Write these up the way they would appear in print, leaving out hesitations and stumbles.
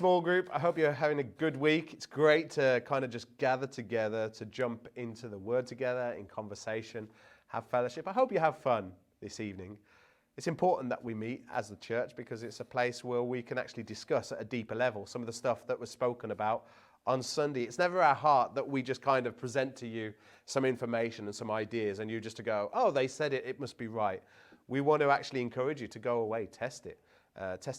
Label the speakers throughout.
Speaker 1: small group. I hope you're having a good week. It's great to kind of just gather together, to jump into the Word together in conversation, have fellowship. I hope you have fun this evening. It's important that we meet as the church because it's a place where we can actually discuss at a deeper level some of the stuff that was spoken about on Sunday. It's never our heart that we just kind of present to you some information and some ideas and you just to go, oh, they said it, it must be right. We want to actually encourage you to go away, test it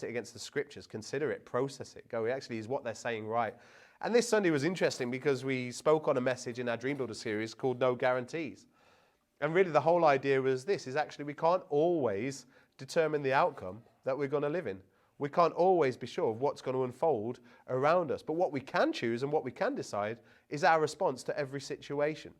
Speaker 1: against the scriptures, consider it, process it. Go, actually, is what they're saying right? And this Sunday was interesting because we spoke on a message in our Dream Builder series called No Guarantees. And really the whole idea was this, is actually we can't always determine the outcome that we're going to live in. We can't always be sure of what's going to unfold around us. But what we can choose and what we can decide is our response to every situation.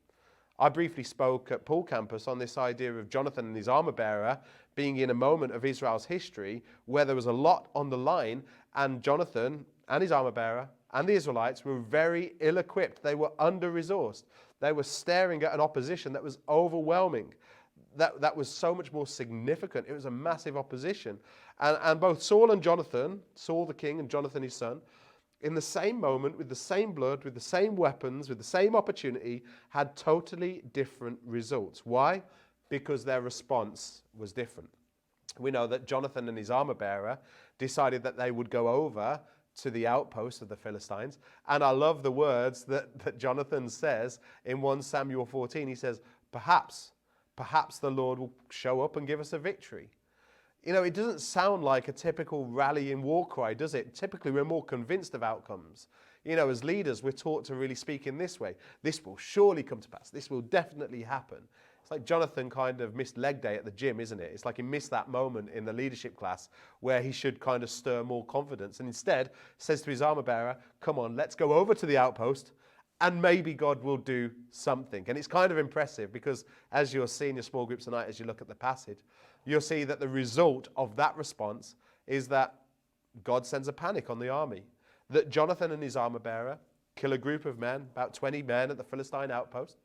Speaker 1: I briefly spoke at Poole Campus on this idea of Jonathan and his armor bearer being in a moment of Israel's history where there was a lot on the line, and Jonathan and his armor bearer and the Israelites were very ill-equipped. They were under-resourced. They were staring at an opposition that was overwhelming. That was so much more significant. It was a massive opposition. And both Saul and Jonathan, Saul the king and Jonathan his son, in the same moment, with the same blood, with the same weapons, with the same opportunity, had totally different results. Why? Because their response was different. We know that Jonathan and his armor bearer decided that they would go over to the outpost of the Philistines. And I love the words that Jonathan says in 1 Samuel 14. He says, perhaps the Lord will show up and give us a victory. You know, it doesn't sound like a typical rallying war cry, does it? Typically, we're more convinced of outcomes. You know, as leaders, we're taught to really speak in this way. This will surely come to pass. This will definitely happen. It's like Jonathan kind of missed leg day at the gym, isn't it? It's like he missed that moment in the leadership class where he should kind of stir more confidence. And instead says to his armor bearer, come on, let's go over to the outpost and maybe God will do something. And it's kind of impressive because as you'll see in your small groups tonight, as you look at the passage, you'll see that the result of that response is that God sends a panic on the army. That Jonathan and his armor bearer kill a group of men, about 20 men at the Philistine outpost.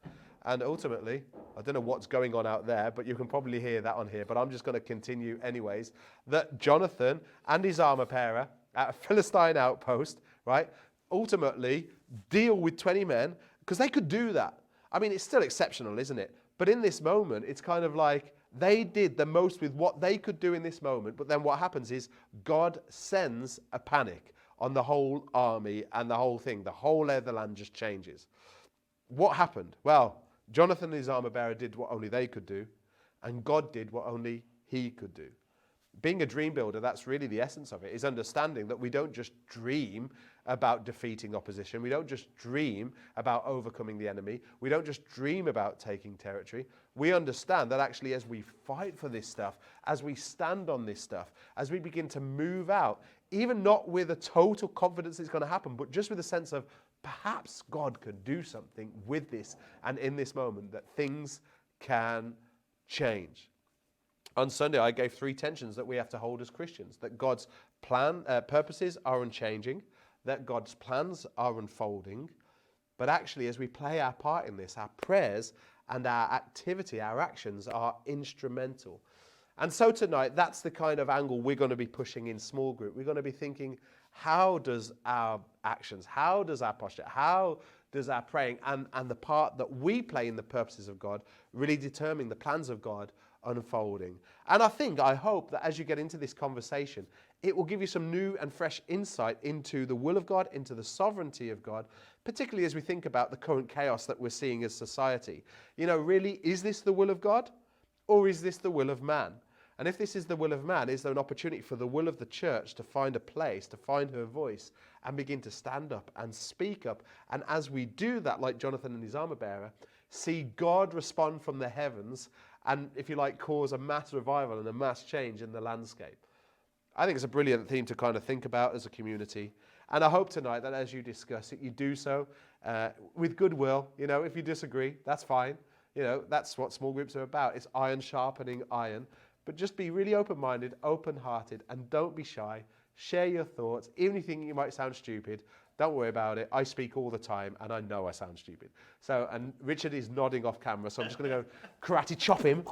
Speaker 1: And ultimately, I don't know what's going on out there, but you can probably hear that on here, but I'm just going to continue anyways, that Jonathan and his armor bearer at a Philistine outpost, right, ultimately deal with 20 men, because they could do that. I mean, it's still exceptional, isn't it? But in this moment, it's kind of like they did the most with what they could do in this moment, but then what happens is God sends a panic on the whole army and the whole thing. The whole lay of the land just changes. What happened? Well, Jonathan and his armor bearer did what only they could do, and God did what only he could do. Being a dream builder, that's really the essence of it, is understanding that we don't just dream about defeating opposition. We don't just dream about overcoming the enemy. We don't just dream about taking territory. We understand that actually as we fight for this stuff, as we stand on this stuff, as we begin to move out, even not with a total confidence it's going to happen, but just with a sense of perhaps God could do something with this and in this moment, that things can change. On Sunday, I gave 3 tensions that we have to hold as Christians, that God's purposes are unchanging, that God's plans are unfolding, but actually as we play our part in this, our prayers and our activity, our actions are instrumental. And so tonight, that's the kind of angle we're going to be pushing in small group. We're going to be thinking, how does our actions, how does our posture, how does our praying and the part that we play in the purposes of God really determine the plans of God unfolding? And I hope that as you get into this conversation, it will give you some new and fresh insight into the will of God, into the sovereignty of God, particularly as we think about the current chaos that we're seeing as society. You know, really, is this the will of God or is this the will of man? And if this is the will of man, is there an opportunity for the will of the church to find a place, to find her voice and begin to stand up and speak up? And as we do that, like Jonathan and his armor bearer, see God respond from the heavens and, if you like, cause a mass revival and a mass change in the landscape. I think it's a brilliant theme to kind of think about as a community. And I hope tonight that as you discuss it, you do so with goodwill. You know, if you disagree, that's fine. You know, that's what small groups are about. It's iron sharpening iron. But just be really open-minded, open-hearted, and don't be shy. Share your thoughts. Even if you think you might sound stupid, don't worry about it. I speak all the time, and I know I sound stupid. So, and Richard is nodding off camera, so I'm just going to go karate chop him.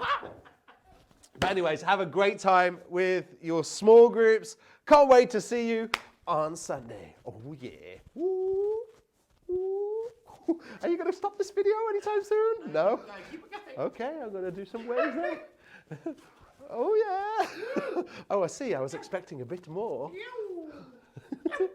Speaker 1: But anyways, have a great time with your small groups. Can't wait to see you on Sunday. Oh yeah. Woo. Woo. Are you going to stop this video anytime soon? No?
Speaker 2: Keep it going.
Speaker 1: Okay, I'm going to do some waves then. Oh yeah. Oh, I see. I was expecting a bit more.
Speaker 2: Ew.